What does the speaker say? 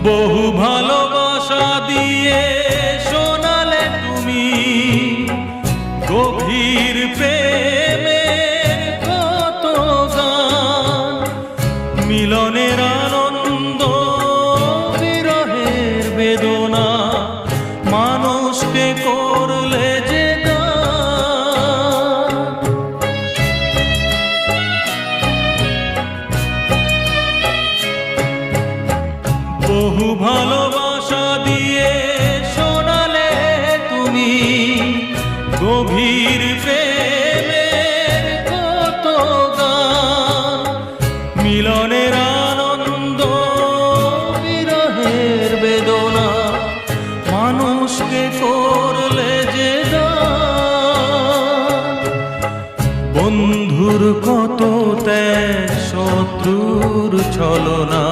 বহু ভালোবাসা দিয়ে শোনালে তুমি গভীর প্রেমের কত গান, মিলনের আনন্দ বিরহের বেদনা মানুষকে করলে যে গান। বহু ভালোবাসা দিয়ে শোনালে তুমি গভীর প্রেমের কত গান, মিলনের আনন্দ বিরহের বেদনা মানুষকে করলে যে গান। বন্ধুর কত ত্যাগ, শত্রুর ছলনা